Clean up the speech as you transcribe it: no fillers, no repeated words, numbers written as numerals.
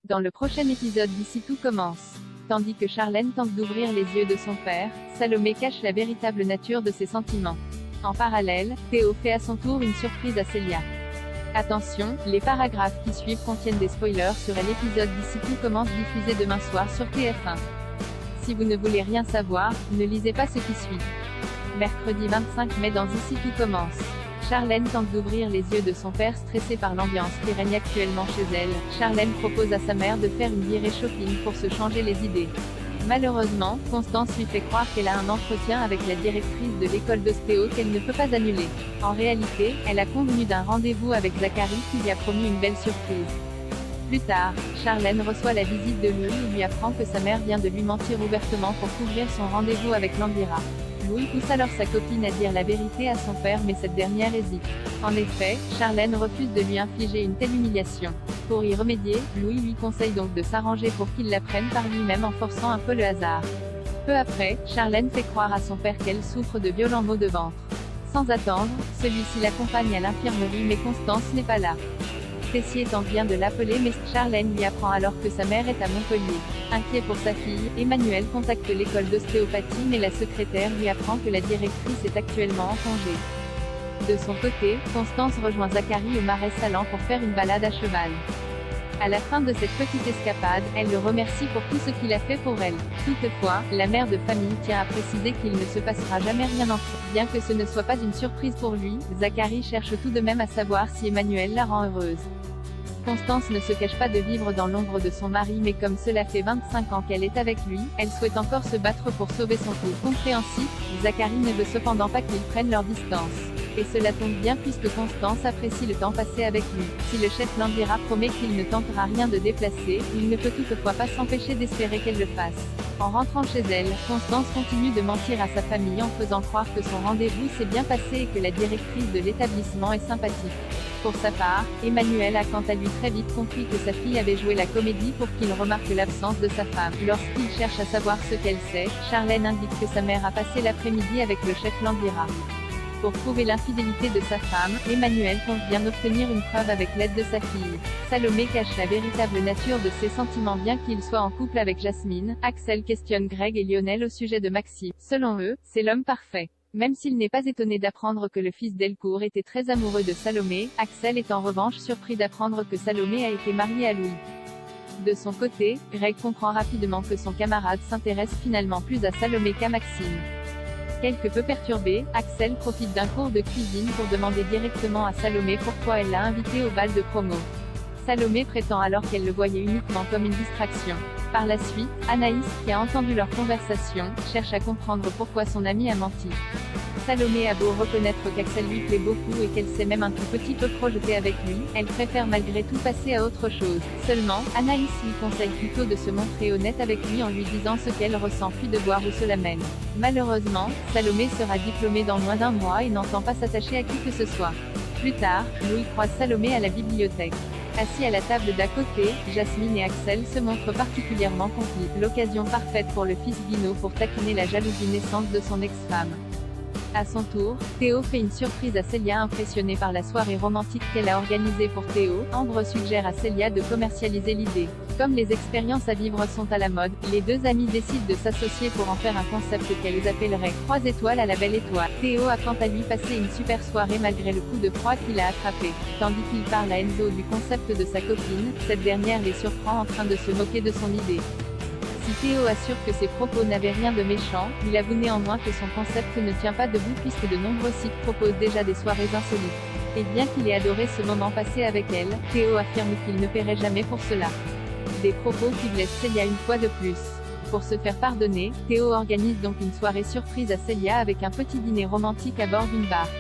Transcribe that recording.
Dans le prochain épisode d'Ici tout commence. Tandis que Charlène tente d'ouvrir les yeux de son père, Salomé cache la véritable nature de ses sentiments. En parallèle, Théo fait à son tour une surprise à Célia. Attention, les paragraphes qui suivent contiennent des spoilers sur l'épisode d'Ici tout commence diffusé demain soir sur TF1. Si vous ne voulez rien savoir, ne lisez pas ce qui suit. Mercredi 25 mai dans Ici tout commence. Charlène tente d'ouvrir les yeux de son père stressé par l'ambiance qui règne actuellement chez elle. Charlène propose à sa mère de faire une virée shopping pour se changer les idées. Malheureusement, Constance lui fait croire qu'elle a un entretien avec la directrice de l'école d'ostéo qu'elle ne peut pas annuler. En réalité, elle a convenu d'un rendez-vous avec Zachary qui lui a promis une belle surprise. Plus tard, Charlène reçoit la visite de Louis et lui apprend que sa mère vient de lui mentir ouvertement pour couvrir son rendez-vous avec Landira. Louis pousse alors sa copine à dire la vérité à son père mais cette dernière hésite. En effet, Charlène refuse de lui infliger une telle humiliation. Pour y remédier, Louis lui conseille donc de s'arranger pour qu'il l'apprenne par lui-même en forçant un peu le hasard. Peu après, Charlène fait croire à son père qu'elle souffre de violents maux de ventre. Sans attendre, celui-ci l'accompagne à l'infirmerie mais Constance n'est pas là. Tessier tente bien de l'appeler mais Charlène lui apprend alors que sa mère est à Montpellier. Inquiet pour sa fille, Emmanuel contacte l'école d'ostéopathie mais la secrétaire lui apprend que la directrice est actuellement en congé. De son côté, Constance rejoint Zachary au Marais Salants pour faire une balade à cheval. À la fin de cette petite escapade, elle le remercie pour tout ce qu'il a fait pour elle. Toutefois, la mère de famille tient à préciser qu'il ne se passera jamais rien entre eux. Bien que ce ne soit pas une surprise pour lui, Zachary cherche tout de même à savoir si Emmanuel la rend heureuse. Constance ne se cache pas de vivre dans l'ombre de son mari mais comme cela fait 25 ans qu'elle est avec lui, elle souhaite encore se battre pour sauver son couple. Compréhensif, Zachary ne veut cependant pas qu'ils prennent leur distance. Et cela tombe bien puisque Constance apprécie le temps passé avec lui. Si le chef Landira promet qu'il ne tentera rien de déplacé, il ne peut toutefois pas s'empêcher d'espérer qu'elle le fasse. En rentrant chez elle, Constance continue de mentir à sa famille en faisant croire que son rendez-vous s'est bien passé et que la directrice de l'établissement est sympathique. Pour sa part, Emmanuel a quant à lui très vite compris que sa fille avait joué la comédie pour qu'il remarque l'absence de sa femme. Lorsqu'il cherche à savoir ce qu'elle sait, Charlène indique que sa mère a passé l'après-midi avec le chef Landira. Pour prouver l'infidélité de sa femme, Emmanuel compte bien obtenir une preuve avec l'aide de sa fille. Salomé cache la véritable nature de ses sentiments bien qu'il soit en couple avec Jasmine. Axel questionne Greg et Lionel au sujet de Maxime. Selon eux, c'est l'homme parfait. Même s'il n'est pas étonné d'apprendre que le fils d'Elcourt était très amoureux de Salomé, Axel est en revanche surpris d'apprendre que Salomé a été mariée à Louis. De son côté, Greg comprend rapidement que son camarade s'intéresse finalement plus à Salomé qu'à Maxime. Quelque peu perturbé, Axel profite d'un cours de cuisine pour demander directement à Salomé pourquoi elle l'a invité au bal de promo. Salomé prétend alors qu'elle le voyait uniquement comme une distraction. Par la suite, Anaïs, qui a entendu leur conversation, cherche à comprendre pourquoi son amie a menti. Salomé a beau reconnaître qu'Axel lui plaît beaucoup et qu'elle s'est même un tout petit peu projetée avec lui, elle préfère malgré tout passer à autre chose. Seulement, Anaïs lui conseille plutôt de se montrer honnête avec lui en lui disant ce qu'elle ressent puis de voir où cela mène. Malheureusement, Salomé sera diplômée dans moins d'un mois et n'entend pas s'attacher à qui que ce soit. Plus tard, Louis croise Salomé à la bibliothèque. Assis à la table d'à côté, Jasmine et Axel se montrent particulièrement complices. L'occasion parfaite pour le fils Guino pour taquiner la jalousie naissante de son ex-femme. À son tour, Théo fait une surprise à Célia impressionnée par la soirée romantique qu'elle a organisée pour Théo. Ambre suggère à Célia de commercialiser l'idée. Comme les expériences à vivre sont à la mode, les deux amies décident de s'associer pour en faire un concept qu'elles appelleraient 3 étoiles à la belle étoile. Théo a quant à lui passé une super soirée malgré le coup de froid qu'il a attrapé. Tandis qu'il parle à Enzo du concept de sa copine, cette dernière les surprend en train de se moquer de son idée. Si Théo assure que ses propos n'avaient rien de méchant, il avoue néanmoins que son concept ne tient pas debout puisque de nombreux sites proposent déjà des soirées insolites. Et bien qu'il ait adoré ce moment passé avec elle, Théo affirme qu'il ne paierait jamais pour cela. Des propos qui blessent Célia une fois de plus. Pour se faire pardonner, Théo organise donc une soirée surprise à Célia avec un petit dîner romantique à bord d'une barque.